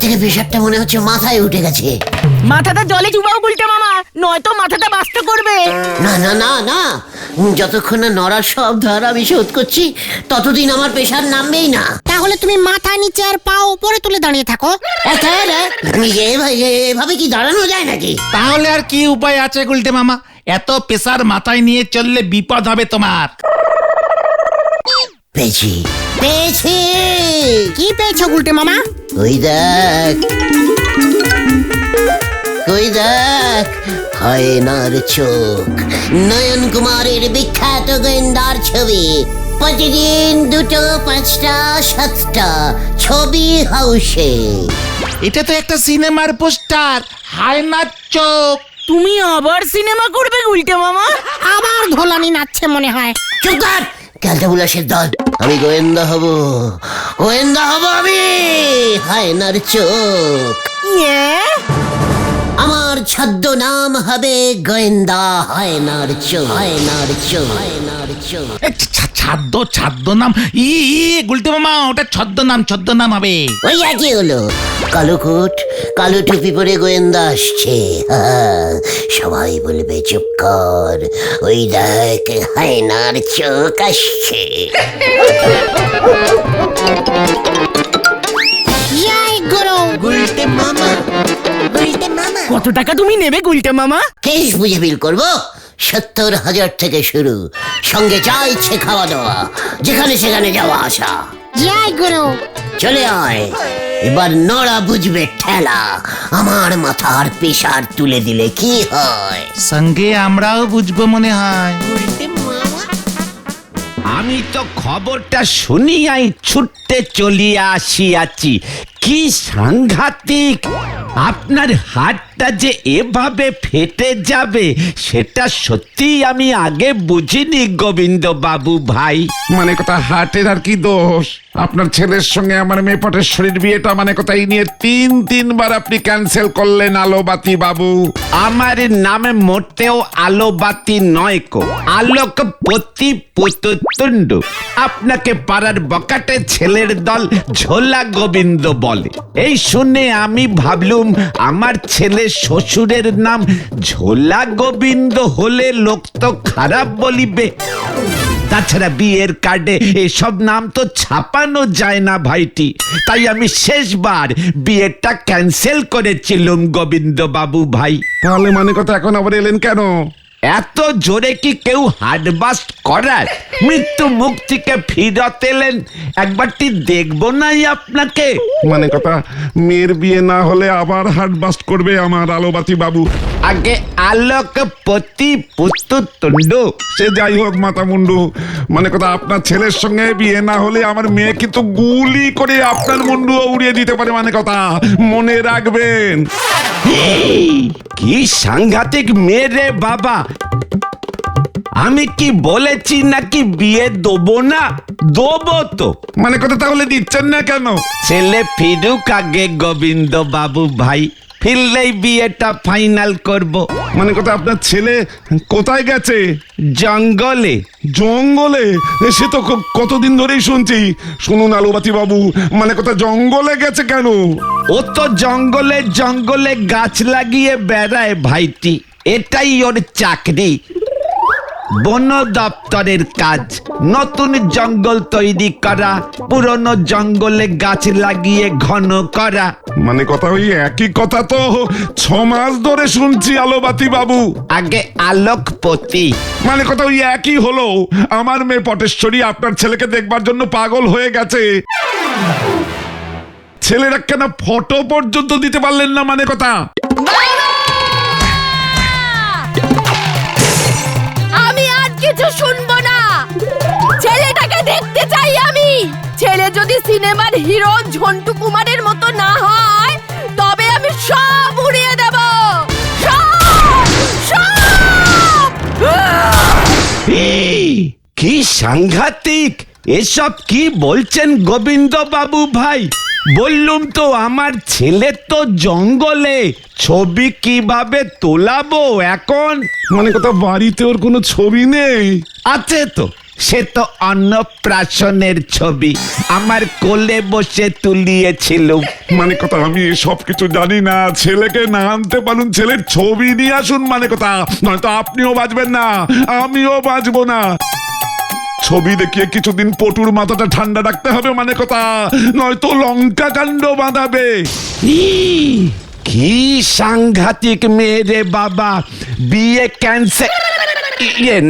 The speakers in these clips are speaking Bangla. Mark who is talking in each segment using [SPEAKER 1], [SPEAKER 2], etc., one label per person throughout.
[SPEAKER 1] থেকে প্রেশারটা মনে হচ্ছে মাথায় উঠে গেছে।
[SPEAKER 2] মাথাটা জলে চুবাও গুলটে মামা, নয়তো মাথাটা বাস্ত করবে।
[SPEAKER 1] না না না না, যতক্ষণ না নড়ার সব ধার আমি শোধ করছি ততদিন আমার প্রেশার নামবেই না।
[SPEAKER 3] তাহলে তুমি মাথা নিচে আর পা উপরে তুলে দাঁড়িয়ে থাকো।
[SPEAKER 1] এভাবে কি দাঁড়ানো যায় নাকি?
[SPEAKER 4] তাহলে আর কি উপায় আছে গুলটে মামা? এত প্রেসার মাথায় নিয়ে চললে বিপদ হবে তোমার।
[SPEAKER 1] পেয়েছি পেয়েছি।
[SPEAKER 3] কি পেয়েছো গুলটে মামা?
[SPEAKER 1] ওই দেখ, ওই দেখ, হায়নার চোখ, নয়ন কুমারের বিখ্যাত গোয়েন্দার ছবি। প্রতিদিন 2টো 5টা 7টা ছবি হাউসে।
[SPEAKER 4] এটা তো একটা সিনেমার পোস্টার, হায়নার চোখ।
[SPEAKER 2] তুমি আবার সিনেমা করবে গুলটে মামা?
[SPEAKER 3] আবার ধোলানি নাচছে মনে হয়।
[SPEAKER 1] চুপ কর, ক্যালটা বুলাসের দল। আমি গোয়েন্দা হব, গোয়েন্দা হব আমি, হায়নার চোখ। আমার ছদ্ম নাম হবে গোয়েন্দা হায়নার চোখ, হায়নার চোখ, হায়নার চোখ।
[SPEAKER 4] ছাদ্য নাম? ই গুলটে মামা, ওটা ছদ্ম নাম হবে।
[SPEAKER 1] ওই একই হলো। কালো কোট, কালো টুপি পরে গোয়েন্দা আসছে। সবাই বলবে চুপ কর, ওই দেখ হায়নার চোখ আসছে।
[SPEAKER 3] জয় গুরু।
[SPEAKER 1] গুলটে মামা, গুলটে মামা।
[SPEAKER 2] কত টাকা তুমি নেবে গুলটে মামা?
[SPEAKER 1] কেস বুঝে বিল করবো। 70,000 থেকে শুরু, সঙ্গে যা ইচ্ছে খাওয়া দাওয়া, যেখানে সেখানে যাওয়া আসা।
[SPEAKER 3] জয় গুরু।
[SPEAKER 1] চলে আয়, এবার নড়া বুঝবে ঠেলা। আমার মাথার প্রেসার তুলে দিলে কি হয়?
[SPEAKER 4] সঙ্গে আমরাও বুঝবো মনে হয়।
[SPEAKER 5] আমি তো খবরটা শুনিয়াই ছুটতে চলিয়া আসিয়াছি। কি সাংঘাতিক! আপনার হাতটা যে এভাবে ফেটে যাবে সেটা সত্যি আমি আগে বুঝিনি গোবিন্দ বাবু ভাই।
[SPEAKER 6] মানে কথা হাটের আর কি দোষ? আপনার ছেলের সঙ্গে আমার মেয়ে পটেশ্বরীর বিয়েটা মানে কথা এই নিয়ে তিনবার আপনি ক্যান্সেল করলেন আলোবাতি বাবু।
[SPEAKER 5] আমার নামে মোটেও আলোবাতি নয় কো, আলোকপতি পুতুতুণ্ড। আপনাকে পাড়ার বকাটে ছেলের দল ঝোলা গোবিন্দ বলে। এই শুনে আমি ভাবলুম আমার ছেলে শ্বশুরের নাম ঝোলা গোবিন্দ হলে লোক তো খারাপ বলিবে। তাছাড়া বিয়ের কার্ডে এসব নাম তো ছাপানো যায় না ভাইটি। তাই আমি শেষবার বিয়েটা ক্যান্সেল করেছিলাম গোবিন্দ বাবু ভাই।
[SPEAKER 6] তাহলে মানে কথা এখন আবার এলেন কেন?
[SPEAKER 5] এত জোরে কি কেউ হার্টবাস্ট করার? মৃত্যু মুখ থেকে ফিরত এলেন, একবারটি দেখবো নাই আপনাকে?
[SPEAKER 6] মানে কথা মেয়ের বিয়ে না হলে আবার হার্ট বাস্ট করবে আমার আলোবাতি বাবু।
[SPEAKER 5] আগে আলোকপতি পুতুতুণ্ড।
[SPEAKER 6] সে যাই হোক মাতা মুন্ডু, মানে কথা আপনার ছেলের সঙ্গে বিয়ে না হলে আমার মেয়ে কিন্তু গুলি করে আপনার মুন্ডুও উড়িয়ে দিতে পারে। মানে কথা মনে রাখবেন।
[SPEAKER 5] কি সাংঘাতিক মেয়ে রে বাবা! আমি কি বলেছি নাকি বিয়ে দেবো না? দেবো তো।
[SPEAKER 6] মানে কথা তাহলে দিচ্ছেন না কেন?
[SPEAKER 5] ছেলে ফিরুক আগে গোবিন্দ বাবু ভাই, ফিরলেই বিয়েটা ফাইনাল করব।
[SPEAKER 6] মানে কথা আপনার ছেলে কোথায় গেছে?
[SPEAKER 5] জঙ্গলে।
[SPEAKER 6] জঙ্গলে? সে তো কতদিন ধরেই শুনছি। শুনুন আলোবাতি বাবু, মানে কথা জঙ্গলে গেছে কেন?
[SPEAKER 5] ও তো জঙ্গলে জঙ্গলে গাছ লাগিয়ে বেড়ায় ভাইটি, এটাই ওর চাকরি। বন দপ্তরের কাজ। নতুন জঙ্গল তৈরি করা, পুরনো জঙ্গলে গাছ লাগিয়ে ঘন করা।
[SPEAKER 6] মানে কথা ওই একই কথা তো 6 মাস ধরে শুনছি আলোবাতি বাবু।
[SPEAKER 5] আগে আলোকপতি।
[SPEAKER 6] মানে কথা ওই একই হলো। আমার মেয়ে পটেশ্বরী আপনার ছেলেকে দেখবার জন্য পাগল হয়ে গেছে। ছেলেরা কেন ফটো পর্যন্ত দিতে পারলেন না? মানে কথা
[SPEAKER 7] আমি আর কিছু শুনবো না। ছেলেটাকে দেখতে চাই আমি। ছেলে যদি সিনেমার হিরো ঝন্টু কুমারের মতো না হয় তবে আমি সব উড়িয়ে দেব।
[SPEAKER 5] কি সাংঘাতিক! এসব কি বলছেন গোবিন্দ বাবু ভাই? বললুম তো আমার ছেলে তো জঙ্গলে, ছবি কিভাবে তোলাবো এখন?
[SPEAKER 6] মানে কথা বাড়িতে ওর কোনো ছবি নেই?
[SPEAKER 5] আছে তো, সে তো অন্নপ্রাশনের ছবি আমার কোলে বসে তুলিয়েছিল।
[SPEAKER 6] মানে কথা আমি সব কিছু জানি না, ছেলেকে না আনতে পারুন, ছেলের ছবি নিয়ে আসুন, মানে কথা নয়তো আপনিও বাঁচবেন না, আমিও বাঁচবো না। ছবি দেখিয়ে কিছুদিন পটুর মাথাটা ঠান্ডা রাখতে হবে, মানে কথা নয়তো লঙ্কা কাণ্ড বাঁধাবে।
[SPEAKER 5] কি সাংঘাতিক মেয়ে রে বাবা, বিয়ে ক্যান্সেল।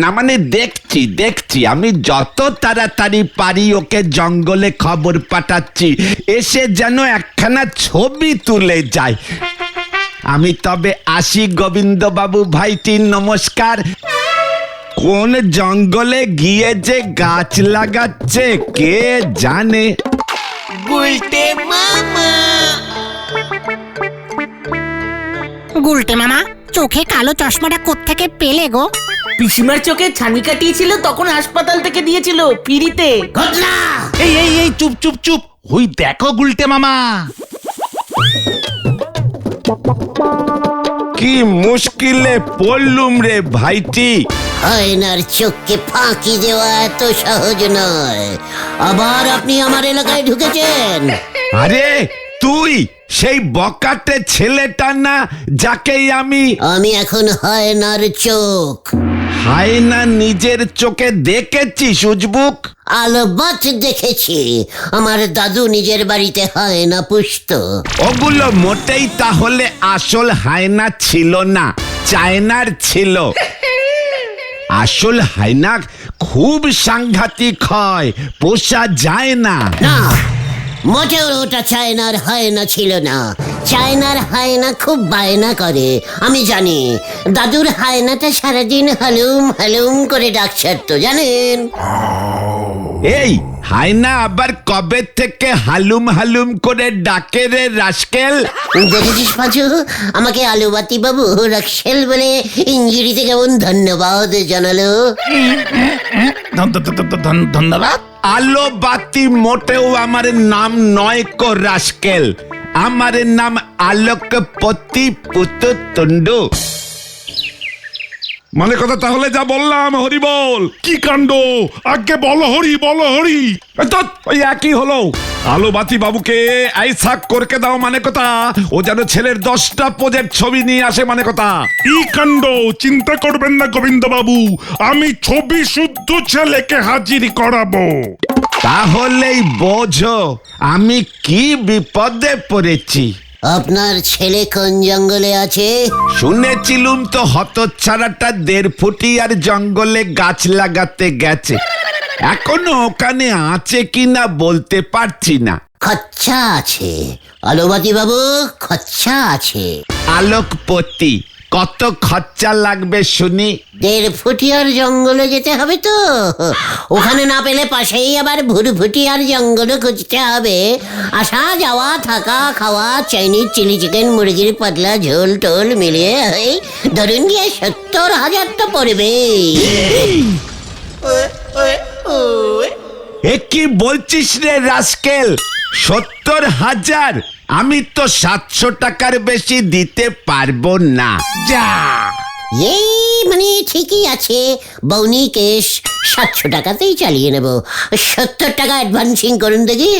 [SPEAKER 5] না মানে দেখছি আমি যত তাড়াতাড়ি পারি ওকে জঙ্গলে খবর পাঠাচ্ছি, এসে যেন একখানা ছবি তুলে যায়। আমি তবে আসি গোবিন্দ বাবু ভাইটি, নমস্কার। কোন জঙ্গলে গিয়ে যে গাছ লাগাচ্ছে কে জানে।
[SPEAKER 3] গুলটে মামা, চোখে কালো চশমাটা কোত্থেকে পেলে গো?
[SPEAKER 2] পিসিমার চোখে ছানি কাটিয়েছিল, তখন হাসপাতাল থেকে দিয়েছিল ফ্রিতে।
[SPEAKER 1] ঘটনা
[SPEAKER 4] এই চুপ চুপ চুপ, ওই দেখো গুলটে মামা।
[SPEAKER 5] কি মুশকিলে পড়লুম রে ভাইটি।
[SPEAKER 1] হায়নার চোখকে ফাঁকি দেওয়া এত সহজ নয়। আবার আপনি আমার এলাকায় ঢুকেছেন।
[SPEAKER 5] আরে তুই সেই বকাটে ছেলেটা না যাকেই আমি
[SPEAKER 1] এখন হায়নার চোখ।
[SPEAKER 5] হায় না নিজের চোখে দেখেছি সুজবুক।
[SPEAKER 1] আলবাত দেখেছি, আমার দাদু নিজের বাড়িতে হায়না পুষতো।
[SPEAKER 5] ওগুলো মোটেই তাহলে আসল হায়না ছিল না, চায়নার ছিল। আসল হায়না খুব সাংঘাতিক হয়, পোষা যায় না।
[SPEAKER 1] না, মোটেও ওটা চায়নার হায়না ছিল না। চায়নার হায়না খুব বায়না করে, আমি জানি। দাদুর হায়নাটা সারাদিন হালুম হালুম করে ডাক ছাড়তো, জানেন?
[SPEAKER 5] এই হায়না আবার কবে থেকে হালুম হালুম করে ডাকে রে রাস্কেল?
[SPEAKER 1] দেখেছিস পাঁচু, আমাকে আলুবাতি বাবু রাখছেল বলে ইঞ্জিরিতে কেমন ধন্যবাদ জানালো।
[SPEAKER 4] ধন্যবাদ।
[SPEAKER 5] আলো বাতি মোটেও আমার নাম নয় কো রাস্কেল, আমার নাম আলোকপতি পুততুন্ডু।
[SPEAKER 6] মানে কথা তাহলে যা বললাম হরি বল। কি কাণ্ড, আগে বলো হরি, বলো হরি। ওই একই হলো। আলো বাতি বাবুকে আইসাক করকে দাও, মানে কথা ও যেন ছেলের 10টা প্রজেক্ট ছবি নিয়ে আসে, মানে কথা।
[SPEAKER 8] কি কাণ্ড, চিন্তা করবেন না গোবিন্দ বাবু, আমি ছবি শুদ্ধ ছেলেকে হাজির করাবো।
[SPEAKER 5] তাহলেই বোঝো আমি কি বিপদে পড়েছি।
[SPEAKER 1] আপনার ছেলে কোন জঙ্গলে আছে?
[SPEAKER 5] শুনেছিলুম তো হতচ্ছাড়াটা 1.5 ফুটিয়ার জঙ্গলে গাছ লাগাতে গেছে। এখনো ওখানে আছে কিনা বলতে পারছি না।
[SPEAKER 1] খচ্চা আছে আলোবাতি বাবু, খচ্চা আছে।
[SPEAKER 5] আলোকপতি, কত খরচা লাগবে শুনি?
[SPEAKER 1] 1.5 ফুটিয়ার জঙ্গলে যেতে হবে তো। ওখানে না পেলে পাশেই আবার ভুরভুটিয়ার জঙ্গলে খুঁজতে হবে। আসা যাওয়া, থাকা খাওয়া, চাইনিজ চিলি চিকেন, মুরগির পাতলা ঝোল টোল মিলিয়ে এই ধরুন গিয়ে 70,000 তো পড়বে।
[SPEAKER 5] এ কি বলছিস রে রাস্কেল? 70,000? আমি তো 700 টাকার বেশি দিতে পারবো না।
[SPEAKER 4] যা
[SPEAKER 1] এই মানে ঠিকই আছে, বৌনি কেশ 700 টাকাতেই চালিয়ে নেব। 70 টাকা অ্যাডভান্সিং করুন দেখি।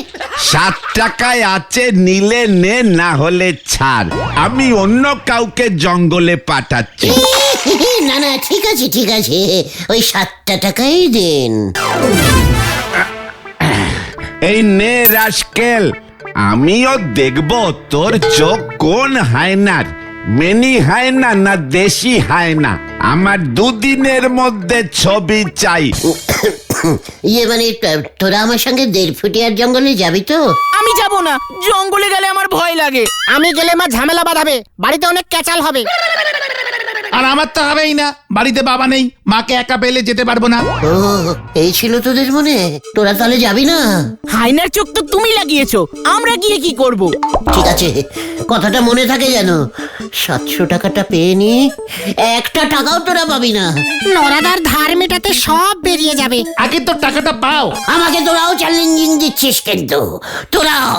[SPEAKER 5] 7 টাকায় আছে, নিলে নে, না হলে ছাড়। আমি অন্য কাউকে জঙ্গলে পাঠাচ্ছি।
[SPEAKER 1] না না, ঠিক আছে ঠিক আছে, ওই 7 টাকাই দিন।
[SPEAKER 5] এই নে রাস্কেল, আমিও দেখবো তোর চোখ কোন হায়নার, মেনি হায়না না দেশি হায়না। আমার 2 দিনের মধ্যে ছবি চাই।
[SPEAKER 1] ইয়ে মানে তোরা আমার সঙ্গে 1.5 ফুটিয়ার জঙ্গলে যাবি তো?
[SPEAKER 2] আমি যাব না, জঙ্গলে গেলে আমার ভয় লাগে।
[SPEAKER 3] আমি গেলে মা ঝামেলা বাঁধাবে, বাড়িতে অনেক ক্যাচাল হবে।
[SPEAKER 4] আর আমার তো হবেই না, বাড়িতে বাবা নেই, মাকে একা পেলে যেতে পারবো না।
[SPEAKER 1] ও, এই ছিল তোদের মনে? তোরা তাহলে যাবি না?
[SPEAKER 2] হায়নার চোখ তো তুমি লাগিয়েছো, আমরা গিয়ে কি করব?
[SPEAKER 1] ঠিক আছে, কথাটা মনে থাকে যেন। 700 টাকাটা পেয়ে নি, 1 টাকাও তোরা পাবি না।
[SPEAKER 3] নরাদার ধার মেটাতে সব বেরিয়ে যাবে।
[SPEAKER 4] আগে তো টাকাটা পাও।
[SPEAKER 1] আমাকে তোরাও চ্যালেঞ্জিং দিচ্ছিস কিন্তু। তোরাও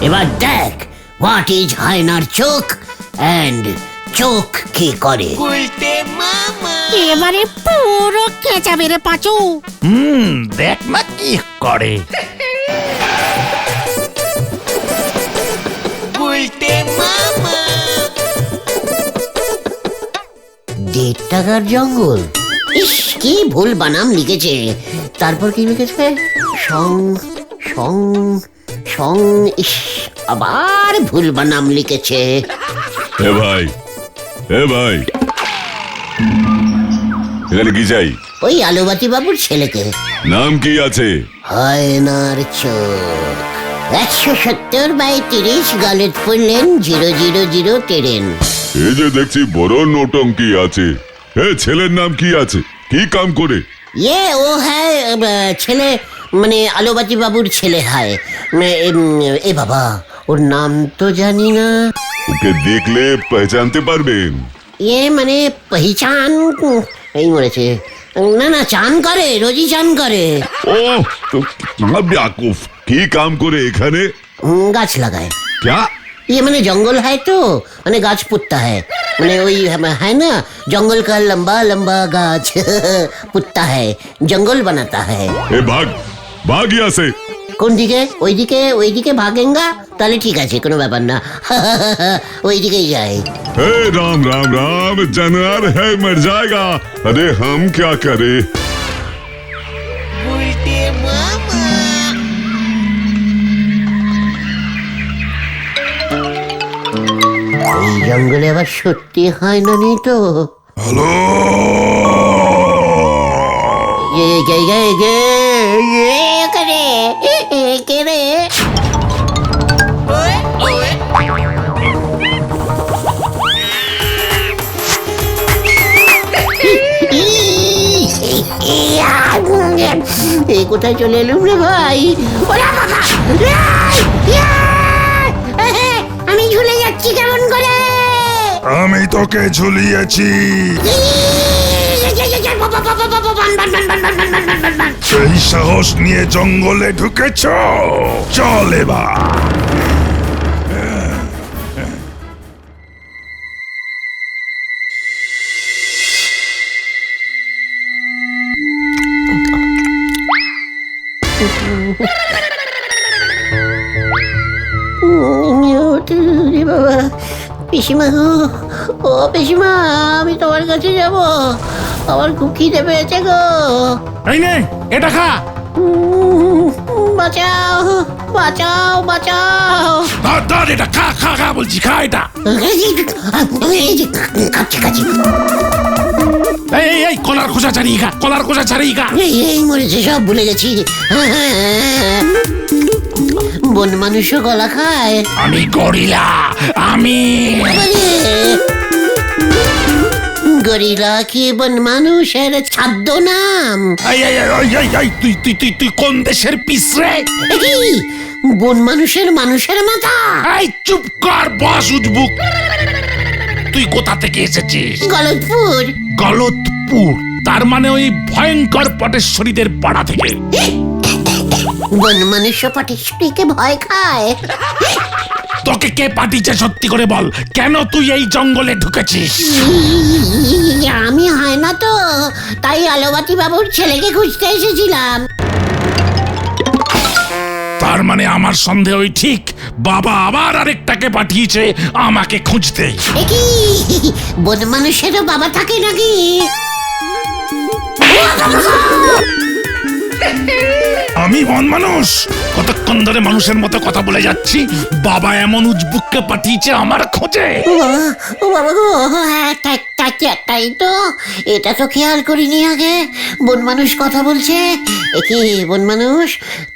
[SPEAKER 1] এবার দেখ, হোয়াট ইজ হায়নার চোখ অ্যান্ড চোখ কি করে।
[SPEAKER 3] এবারে পুরো খেঁচাবে রে পাঁচু।
[SPEAKER 4] দেখ না কি করে।
[SPEAKER 1] দেড় টাকার জঙ্গল, ইস কি ভুল বানাম লিখেছে। তারপর কি লিখেছে? সং সং সং, ইস আবার ভুল বানাম লিখেছে।
[SPEAKER 6] এ ভাই, এ ভাই, এখানে কি চাই?
[SPEAKER 1] ওই আলোবাতি বাবুর ছেলেকে।
[SPEAKER 6] নাম কি আছে?
[SPEAKER 1] হায়নার চোখ, 170/30 গলতপুর লেন 000 টেরেন।
[SPEAKER 6] এই যে দেখছি বড় নোটঙ্কি আছে। এ ছেলের নাম কি আছে? কি কাম করে?
[SPEAKER 1] ये वो है ছেলে, মানে আলোবাতি বাবুর ছেলে হয়। এ বাবা, ওর নাম তো জানি না।
[SPEAKER 6] ওকে দেখলে পহচানতে পারবেন?
[SPEAKER 1] ইয়ে মানে পহিচান, এই মরেছে। না না, চান করে, রোজই চান করে।
[SPEAKER 6] ও তো বেয়াকুফ, কি কাম করে এখানে?
[SPEAKER 1] গাছ লাগায়।
[SPEAKER 6] क्या?
[SPEAKER 1] ये मैंने जंगल है तो मैंने गाछ पुत्ता है, मैंने वही है ना, जंगल का लंबा लंबा गाछ पुत्ता है, जंगल बनाता है।
[SPEAKER 6] ए भाग भाग यहाँ से।
[SPEAKER 1] কোন দিকে? ওইদিকে ভাগেঙ্গা? তাহলে ঠিক আছে, কোনো ব্যাপার না, ওইদিকেই যাই।
[SPEAKER 6] हे राम राम राम, जानवर है मर जाएगा। अरे हम क्या करें?
[SPEAKER 1] এই জঙ্গলে আবার সত্যি হয় না নি তো?
[SPEAKER 8] হ্যালো,
[SPEAKER 1] কে রে? এই কোথায় চলে এলুম রে ভাই? ওরা বাবা, আমি ঝুলে যাচ্ছি কেমন করে?
[SPEAKER 8] আমি তোকে ঝুলিয়েছি। সেই সাহস নিয়ে জঙ্গলে ঢুকেছ? চল এবার।
[SPEAKER 1] বাবা, পিসিমা গো, ও পিসিমা, আমি তোমার কাছে যাব, আমার খুব খিদে পেয়েছে গো।
[SPEAKER 4] এই নে, এটা খা।
[SPEAKER 1] বাঁচাও বাঁচাও বাঁচাও।
[SPEAKER 4] ধর এটা, খা খা খা বলছি, খা এটা।
[SPEAKER 1] কাচ্ছি কাচ্ছি।
[SPEAKER 4] এই কলার খোসা ছাড়িয়ে খা, কলার খোসা ছাড়িয়ে খা।
[SPEAKER 1] এই মরেছে, সব ভুলে গেছি। বন মানুষও গলা খায়?
[SPEAKER 4] আমি গরিলা, আমি।
[SPEAKER 1] গরিলা কি বন মানুষের ছাদ্য নাম?
[SPEAKER 4] তুই কোন দেশের পিস রে?
[SPEAKER 1] বন মানুষের মাথা।
[SPEAKER 4] এই চুপ কর, বস উজবুক। তুই কোথা থেকে এসেছিস?
[SPEAKER 1] গলতপুর।
[SPEAKER 4] গলতপুর, তার মানে ওই ভয়ঙ্কর পটেশ্বরীদের পাড়া থেকে।
[SPEAKER 1] বন মানুষ পটেশ্বরীকে ভয় খায়?
[SPEAKER 4] তোকে কে পাঠিয়েছে সত্যি করে বল, কেন তুই এই জঙ্গলে ঢুকেছিস?
[SPEAKER 1] আমি হয় না তো, তাই আলোবাতি বাবুর ছেলেকে খুঁজতে এসেছিলাম।
[SPEAKER 4] তার মানে আমার সন্দেহই ঠিক, বাবা আবার আরেকটাকে পাঠিয়েছে আমাকে খুঁজতে।
[SPEAKER 1] কি বন মানুষেরও বাবা থাকে নাকি?
[SPEAKER 4] আমি বন মানুষ? কতক্ষণ ধরে মানুষের মতো কথা বলে যাচ্ছি, বাবা এমন উজবুককে পাঠিয়েছে আমার খোঁজে।
[SPEAKER 1] ও বাবা গো, হ্যাঁ তাই তো, এটা তো খেয়াল করিনি আগে। বন মানুষ কথা বলছে। একে বন মানুষ,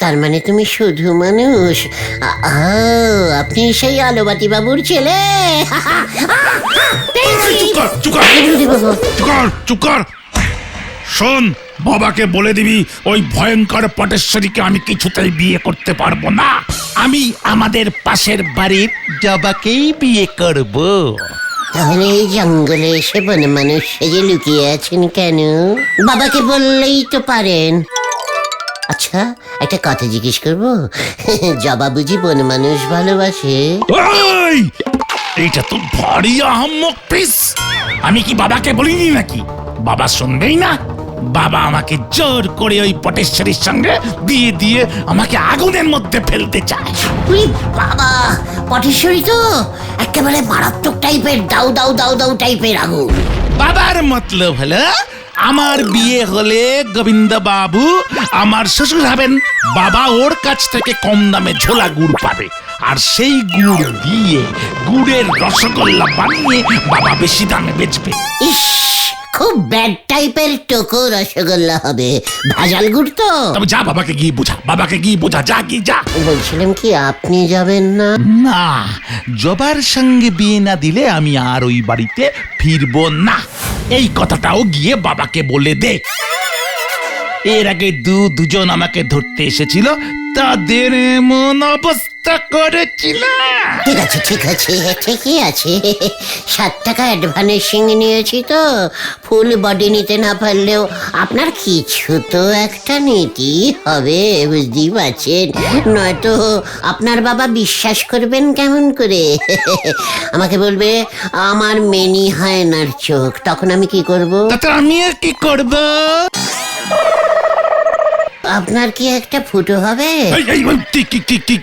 [SPEAKER 1] তার মানে তুমি শুধু মানুষ। আপনি সেই আলোবাতি বাবুর ছেলে।
[SPEAKER 4] চুপ কর। শোন, বাবাকে বলে দিবি ওই ভয়ঙ্কর পটেশ্বরীকে আমি কিছুতেই বিয়ে করতে পারবো না। আমি আমাদের পাশের বাড়ির জবাকেই বিয়ে করব।
[SPEAKER 1] তাহলে এই জঙ্গলে এসে বন মানুষ সেজে লুকিয়ে আছেন কেন? বাবাকে বললেই তো পারেন। আচ্ছা, একটা কথা জিজ্ঞেস করবো? জবা বুঝি বন মানুষ ভালোবাসে?
[SPEAKER 4] এইটা তো ভারী আহাম্মক পিস। আমি কি বাবাকে বলিনি নাকি বাবা শুনবেই না। বাবা আমাকে জোর করে ওই পটেশ্বরীর সঙ্গে বিয়ে দিয়ে আমাকে আগুনের মধ্যে ফেলতে চায়।
[SPEAKER 1] উই বাবা, পটেশ্বরী তো একেবারে মারাত্মক টাইপের, দাউ দাউ দাউ দাউ টাইপের আগুন।
[SPEAKER 4] বাবার মতলব হলো আমার বিয়ে হলে গোবিন্দ বাবু আমার শ্বশুর হবেন। বাবা ওর কাছ থেকে কম দামে ঝোলা গুড় পাবে, আর সেই গুড় দিয়ে গুড়ের রসগোল্লা বানিয়ে বাবা বেশি দামে বেচবে।
[SPEAKER 1] ইস, খুব ব্যাড টাইপের টোকো রসগোল্লা হবে, ভেজাল গুড় তো।
[SPEAKER 4] তবে যা, বাবাকে গিয়ে বোঝা, বাবাকে গিয়ে বোঝা, যা গিয়ে যা।
[SPEAKER 1] বলছিলাম কি, আপনি যাবেন না?
[SPEAKER 4] না, জবার সঙ্গে বিয়ে না দিলে আমি আর ওই বাড়িতে ফিরবো না, এই কথাটাও গিয়ে বাবাকে বলে দে। এর আগে দুজন আমাকে ধরতে এসেছিল, তাদের এমন অবস্থা করেছিল।
[SPEAKER 1] ঠিক আছে ঠিক আছে, ঠিকই আছে। 7 টাকা অ্যাডভান্সিং নিয়েছি তো, ফুল বডি নিতে না পারলেও আপনার কিছু তো একটা নীতি হবে, বুঝতেই পারছেন। নয়তো আপনার বাবা বিশ্বাস করবেন কেমন করে? আমাকে বলবে আমার মেনি হায়নার চোখ, তখন আমি কি করব?
[SPEAKER 4] তাতে আমি আর কি করব?
[SPEAKER 1] আপনার কি একটা ফুটো হবে?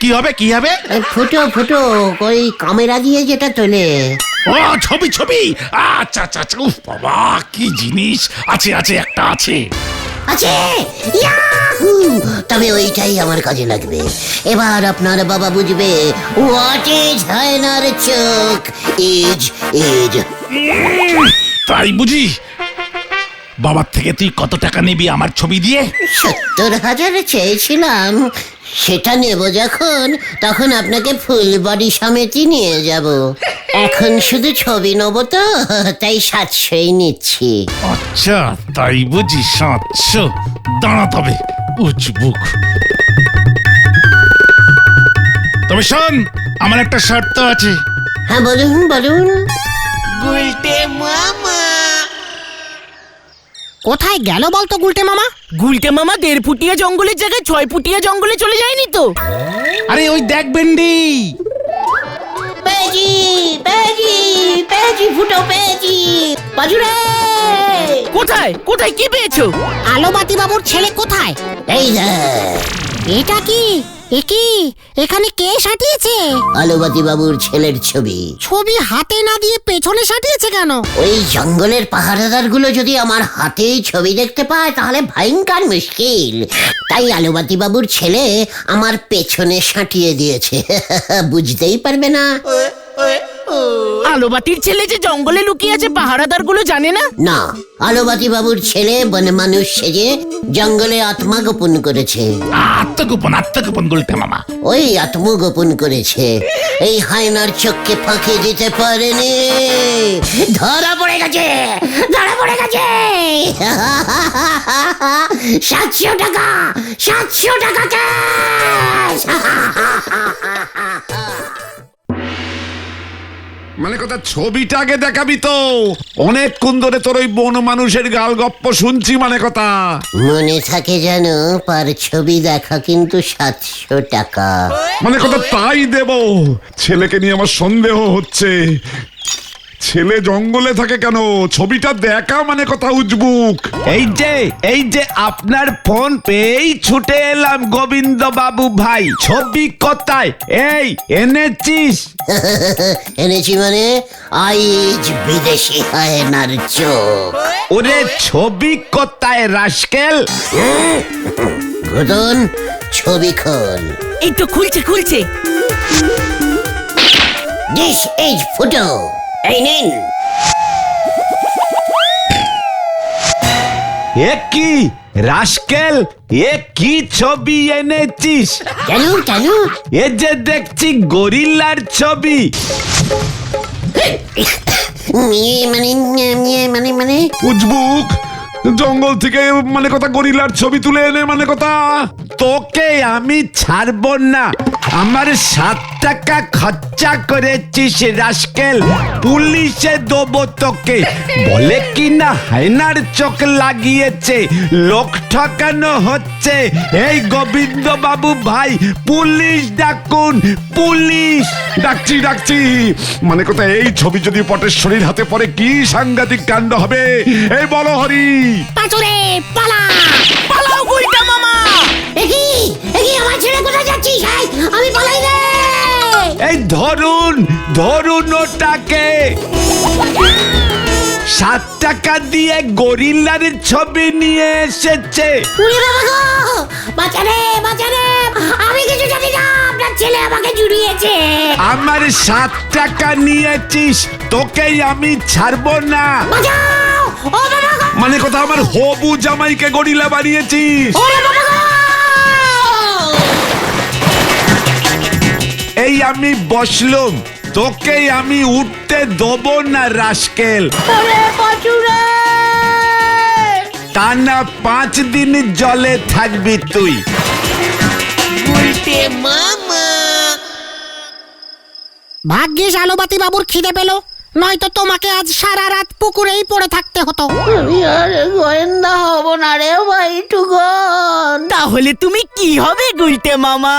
[SPEAKER 4] কি হবে, কি হবে?
[SPEAKER 1] ফুটো ফুটো, ওই ক্যামেরা দিয়ে যেটা তোলে।
[SPEAKER 4] ও ছবি ছবি, আচ্ছা আচ্ছা আচ্ছা, উফ বাবা কি জিনিস, আছে আছে, একটা আছে।
[SPEAKER 1] আছে, ইয়াহু! তবে ওইটাই আমার কাজে লাগবে। এবার আপনার বাবা বুঝবে হোয়াট ইজ হায়নার চোখ, ইজ ইজ।
[SPEAKER 4] তাই বুঝি? বাবার থেকে তুই কত টাকা নিবি আমার ছবি দিয়ে?
[SPEAKER 1] 70,000 চেয়েছিলাম, সেটা নেব যখন তখন আপনাকে ফুল বডি সমেতই নিয়ে যাব। এখন শুধু ছবি নেব তো, তাই 700ই নিচ্ছি।
[SPEAKER 4] আচ্ছা তাই বুঝি, 700? দাঁড়া তবে উচবুক। তবে শোন, আমার একটা শর্ত আছে।
[SPEAKER 1] হ্যাঁ বলুন বলুন।
[SPEAKER 3] কোথায় গেল বলতো গুলটে মামা?
[SPEAKER 2] গুলটে মামা 1.5 ফুটিয়া জঙ্গলের জায়গায় 6 ফুটিয়া জঙ্গলে চলে যায়নি তো?
[SPEAKER 4] আরে ওই দেখ বেন্ডি,
[SPEAKER 1] পেয়েছি পেয়েছি পেয়েছি, ফুটো পেয়েছি, বাজুরে।
[SPEAKER 2] কোথায় কোথায় কি পেয়েছো?
[SPEAKER 3] আলোবাতি বাবুর ছেলে কোথায়?
[SPEAKER 1] এই দেখ,
[SPEAKER 3] এটা কি? এ কি? এখানে কে সাটিয়েছে?
[SPEAKER 1] আলোবাতি বাবুর ছেলের ছবি।
[SPEAKER 3] ছবি হাতে না দিয়ে পেছনে সাটিয়েছে কেন?
[SPEAKER 1] ওই জঙ্গলের পাহারাদার গুলো যদি আমার হাতেই ছবি দেখতে পায় তাহলে ভয়ঙ্কর মুশকিল। তাই আলোবাতি বাবুর ছেলে আমার পেছনে সাঁটিয়ে দিয়েছে। বুঝতেই পারবে না।
[SPEAKER 2] আলোবাতির ছেলে যে জঙ্গলে লুকিয়ে আছে পাহারাদার গুলো জানে না?
[SPEAKER 1] না, আলোবাতি বাবুর ছেলে বনে মানুষ সেজে জঙ্গলে আত্মগোপন করেছে।
[SPEAKER 4] আত্মগোপন গুলটে মামা।
[SPEAKER 1] ওই আত্মগোপন করেছে, এই হায়নার চোখকে ফাঁকি দিতে পারেনি। ধরা পড়ে গেছে, ধরা পড়ে গেছে। 700 টাকা, 700 টাকা ক্যাশ।
[SPEAKER 6] মানে কথা, ছবিটা আগে দেখাবি তো। অনেকক্ষণ ধরে তোর ওই বন মানুষের গাল গপ্প শুনছি, মানে কথা।
[SPEAKER 1] মনে থাকে যেন, পার ছবি দেখা কিন্তু 700 টাকা।
[SPEAKER 6] মানে কথা তাই দেব। ছেলেকে নিয়ে আমার সন্দেহ হচ্ছে। ছেলে জঙ্গলে থাকে কেন? ছবিটা দেখা, মানে কথা উজবুক।
[SPEAKER 5] এই যে আপনার ফোন পেয়েই ছুটে এলাম গোবিন্দ বাবু ভাই। ছবি কোথায়? এই এনেছিস?
[SPEAKER 1] এনেছি মানে, আইজ বিদেশি হায়নার চোখ।
[SPEAKER 5] ওরে ছবি কোথায় রাস্কেল?
[SPEAKER 1] ঘটন, ছবি খোল।
[SPEAKER 2] এই তো খুলছে খুলছে।
[SPEAKER 1] দিস ইজ ফুটো, এই নিন।
[SPEAKER 5] এ কি রাস্কেল, এ কি ছবি এনেছিস?
[SPEAKER 1] কেন কেন?
[SPEAKER 5] এ যে দেখছি গরিল্লার ছবি।
[SPEAKER 1] মানে
[SPEAKER 6] উজবুক, জঙ্গল থেকে মানে কথা গরিলার ছবি তুলে এনে, মানে কথা।
[SPEAKER 5] তোকে আমি ছাড়বো না। আমার 7 টাকা খরচা করেছিস রাস্কেল, পুলিশে দেবো তোকে। বলে কি না হায়নার চোখ লাগিয়েছে, লোক ঠকানো হচ্ছে। এই গোবিন্দ বাবু ভাই, পুলিশ ডাকুন, পুলিশ।
[SPEAKER 6] ডাকছি মানে কথা, এই ছবি যদি পটেশ্বরীর হাতে পড়ে কি সাংঘাতিক কাণ্ড হবে, এই বলো হরি।
[SPEAKER 3] পাঁচুরে পালা।
[SPEAKER 2] পালাও গুলটা মামা।
[SPEAKER 1] একি একি আমার ছেলে কোথায় যাচ্ছিস? আমি পালাই রে।
[SPEAKER 5] এই ধরুন ওটাকে। 7 টাকা দিয়ে গরিল্লার ছবি নিয়ে এসেছে।
[SPEAKER 1] উড়ে বাবা গো, বাঁচারে বাঁচারে, আমি কিছু জানি না, আপনার ছেলে আমাকে জুড়িয়েছে।
[SPEAKER 5] আমার 7 টাকা নিয়েছিস, তোকেই আমি ছাড়বো না।
[SPEAKER 1] বাঁচাও, ও বাবা গো,
[SPEAKER 6] মানে কথা, আমার হবু জামাইকে গরিলা বানিয়েছিস।
[SPEAKER 1] ওরে বাবা গো।
[SPEAKER 5] এই আমি বসলুম, তোকেই আমি উঠতে দেবো না রাস্কেল।
[SPEAKER 1] ওরে পাঁচুরে।
[SPEAKER 5] টানা 5 দিন জলে থাকবি তুই।
[SPEAKER 3] ভাগ্যিস আলোবাতি বাবুর খিদে পেল, নয়তো তোমাকে আজ সারা রাত পুকুরেই পড়ে থাকতে হতো।
[SPEAKER 1] আমি আর গোয়েন্দা হব না রে ভাই টুকন।
[SPEAKER 2] তাহলে তুমি কি হবে গুলটে মামা?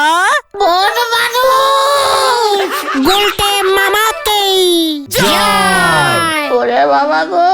[SPEAKER 1] বন মানুষ।
[SPEAKER 3] গুলটে মামাতেই
[SPEAKER 1] ওরে বাবা গো।